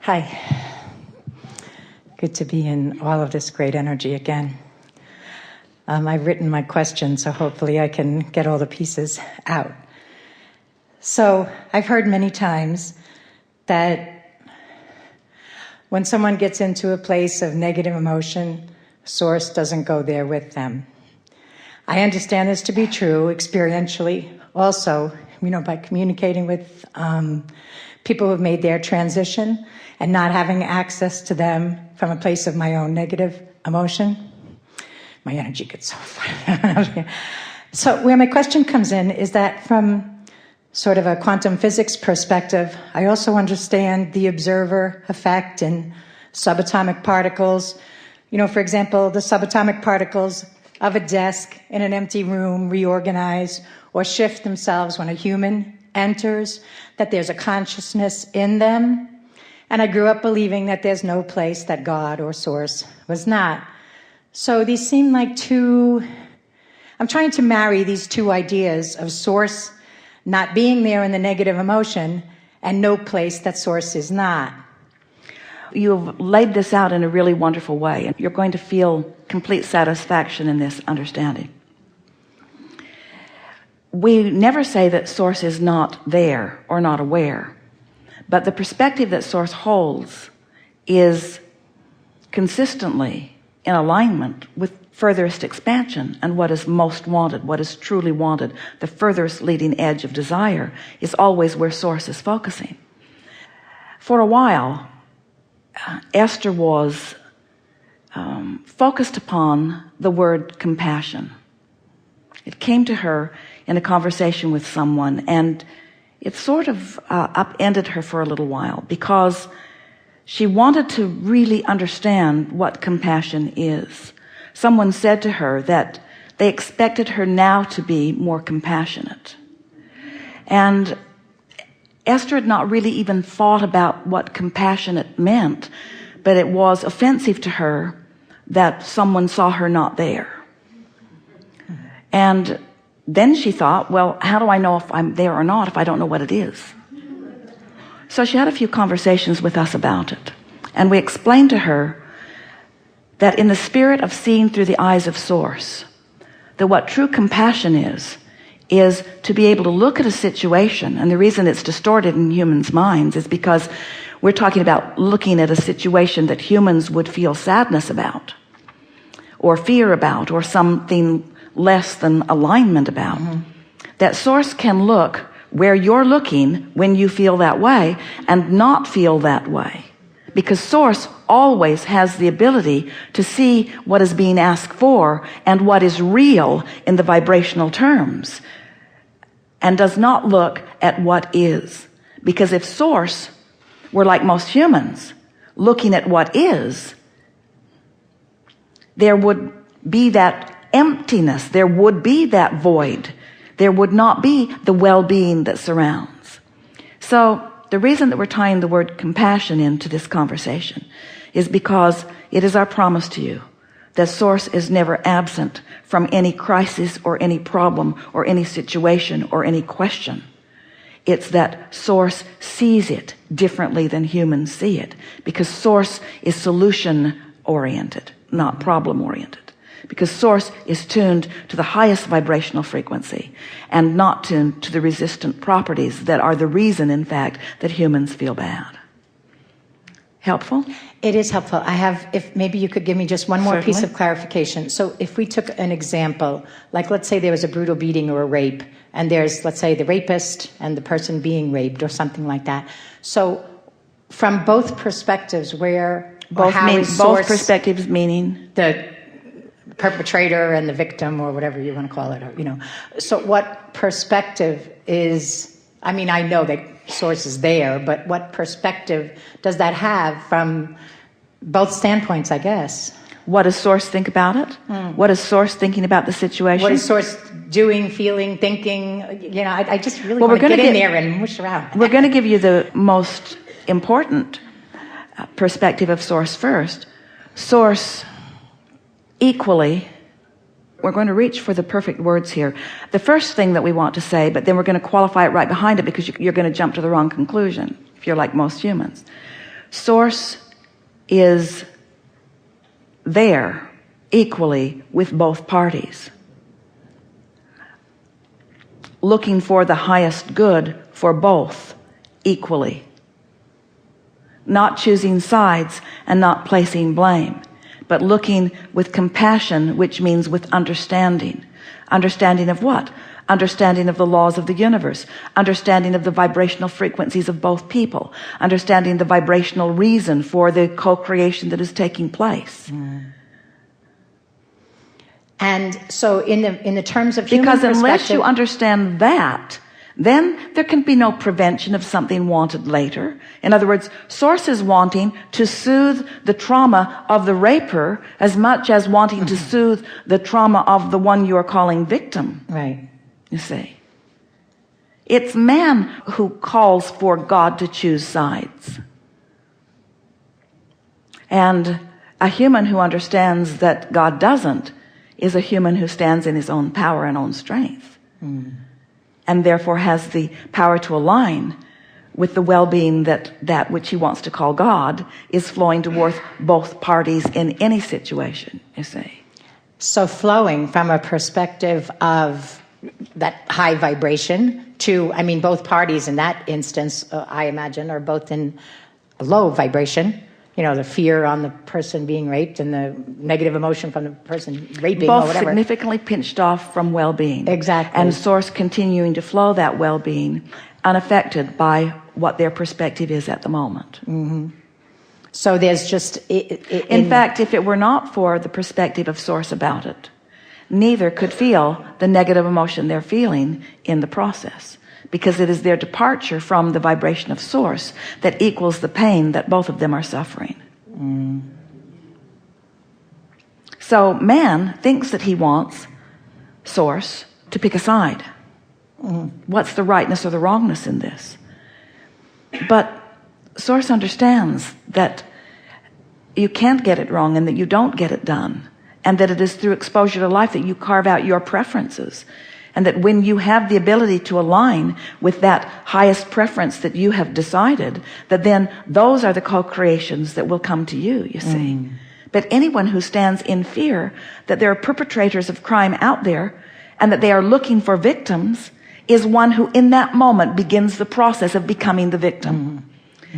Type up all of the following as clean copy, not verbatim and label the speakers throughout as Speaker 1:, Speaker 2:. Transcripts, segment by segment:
Speaker 1: Hi. Good to be in all of this great energy again. I've written my question, so hopefully I can get all the pieces out. So I've heard many times that when someone gets into a place of negative emotion, Source doesn't go there with them. I understand this to be true experientially also, by communicating with people who have made their transition and not having access to them from a place of my own negative emotion. My energy gets so far. So where my question comes in is that from sort of a quantum physics perspective, I also understand the observer effect in subatomic particles. For example, the subatomic particles of a desk in an empty room reorganize or shift themselves when a human enters, that there's a consciousness in them. And I grew up believing that there's no place that God or Source was not. So these seem like I'm trying to marry these two ideas of Source not being there in the negative emotion and no place that Source is not.
Speaker 2: You've laid this out in a really wonderful way, and you're going to feel complete satisfaction in this understanding. We never say that Source is not there or not aware, but the perspective that Source holds is consistently in alignment with furthest expansion, and what is most wanted, what is truly wanted, the furthest leading edge of desire is always where Source is focusing. For a while, Esther was focused upon the word compassion. It came to her in a conversation with someone, and it sort of upended her for a little while, because she wanted to really understand what compassion is. Someone said to her that they expected her now to be more compassionate. And Esther had not really even thought about what compassionate meant, but it was offensive to her that someone saw her not there. And then she thought, well, how do I know if I'm there or not if I don't know what it is? So she had a few conversations with us about it. And we explained to her that in the spirit of seeing through the eyes of Source, that what true compassion is to be able to look at a situation. And the reason it's distorted in humans' minds is because we're talking about looking at a situation that humans would feel sadness about, or fear about, or something less than alignment about. That Source can look where you're looking when you feel that way and not feel that way, because Source always has the ability to see what is being asked for and what is real in the vibrational terms, and does not look at what is. Because if Source were like most humans, looking at what is, there would be that emptiness, there would be that void, there would not be the well-being that surrounds. So the reason that we're tying the word compassion into this conversation is because it is our promise to you that Source is never absent from any crisis or any problem or any situation or any question. It's that Source sees it differently than humans see it, because Source is solution oriented, not problem oriented. Because Source is tuned to the highest vibrational frequency and not tuned to the resistant properties that are the reason, in fact, that humans feel bad. Helpful?
Speaker 1: It is helpful. If maybe you could give me just one more
Speaker 2: Certainly.
Speaker 1: piece of clarification. So if we took an example, like let's say there was a brutal beating or a rape, and there's, let's say, the rapist and the person being raped or something like that. So from both perspectives,
Speaker 2: both perspectives meaning
Speaker 1: the perpetrator and the victim, or whatever you want to call it, So what perspective is, I know that Source is there, but what perspective does that have from both standpoints, I guess?
Speaker 2: What does Source think about it? What is Source thinking about the situation?
Speaker 1: What is Source doing, feeling, thinking? I just really want to get in there and mush around.
Speaker 2: We're going to give you the most important perspective of Source first. Source equally, we're going to reach for the perfect words here. The first thing that we want to say, but then we're going to qualify it right behind it, because you're going to jump to the wrong conclusion if you're like most humans. Source is there equally with both parties, looking for the highest good for both equally, not choosing sides and not placing blame, but looking with compassion, which means with understanding. Understanding of what? Understanding of the laws of the universe, understanding of the vibrational frequencies of both people, understanding the vibrational reason for the co-creation that is taking place.
Speaker 1: And so in the terms of human
Speaker 2: because unless
Speaker 1: perspective,
Speaker 2: you understand that, then there can be no prevention of something wanted later. In other words, source is wanting to soothe the trauma of the raper as much as wanting to soothe the trauma of the one you are calling victim.
Speaker 1: right.
Speaker 2: You see, it's man who calls for God to choose sides, and a human who understands that God doesn't is a human who stands in his own power and own strength, and therefore has the power to align with the well-being that which he wants to call God is flowing towards both parties in any situation, you see.
Speaker 1: So flowing from a perspective of that high vibration to, I mean, both parties in that instance, I imagine, are both in low vibration. You know, the fear on the person being raped and the negative emotion from the person raping
Speaker 2: both
Speaker 1: or whatever.
Speaker 2: Significantly pinched off from well-being.
Speaker 1: Exactly.
Speaker 2: And source continuing to flow that well-being unaffected by what their perspective is at the moment.
Speaker 1: So there's just...
Speaker 2: In fact, if it were not for the perspective of source about it, neither could feel the negative emotion they're feeling in the process, because it is their departure from the vibration of source that equals the pain that both of them are suffering. So man thinks that he wants source to pick a side. What's the rightness or the wrongness in this? But source understands that you can't get it wrong and that you don't get it done, and that it is through exposure to life that you carve out your preferences, and that when you have the ability to align with that highest preference that you have decided, that then those are the co-creations that will come to you, you see. But anyone who stands in fear that there are perpetrators of crime out there and that they are looking for victims is one who in that moment begins the process of becoming the victim.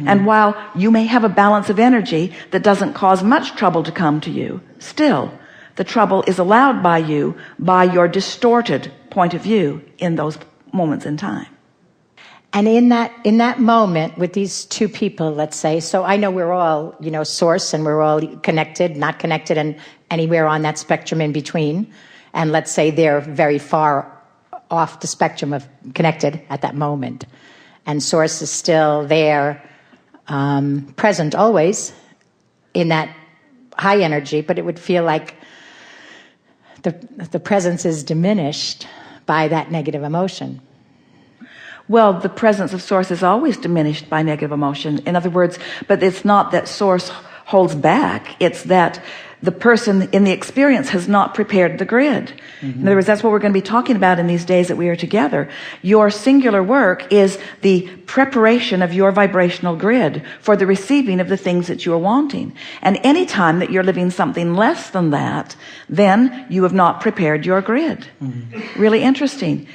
Speaker 2: And while you may have a balance of energy that doesn't cause much trouble to come to you, still the trouble is allowed by you by your distorted point of view in those moments in time.
Speaker 1: And in that moment with these two people, let's say, so I know we're all, you know, source, and we're all connected, not connected, and anywhere on that spectrum in between. And let's say they're very far off the spectrum of connected at that moment. And source is still there, present always in that high energy, but it would feel like the presence is diminished by that negative emotion.
Speaker 2: Well, the presence of source is always diminished by negative emotion. In other words, but it's not that source holds back. It's that the person in the experience has not prepared the grid. In other words, that's what we're going to be talking about in these days that we are together. Your singular work is the preparation of your vibrational grid for the receiving of the things that you are wanting. And any time that you're living something less than that, then you have not prepared your grid. Really interesting.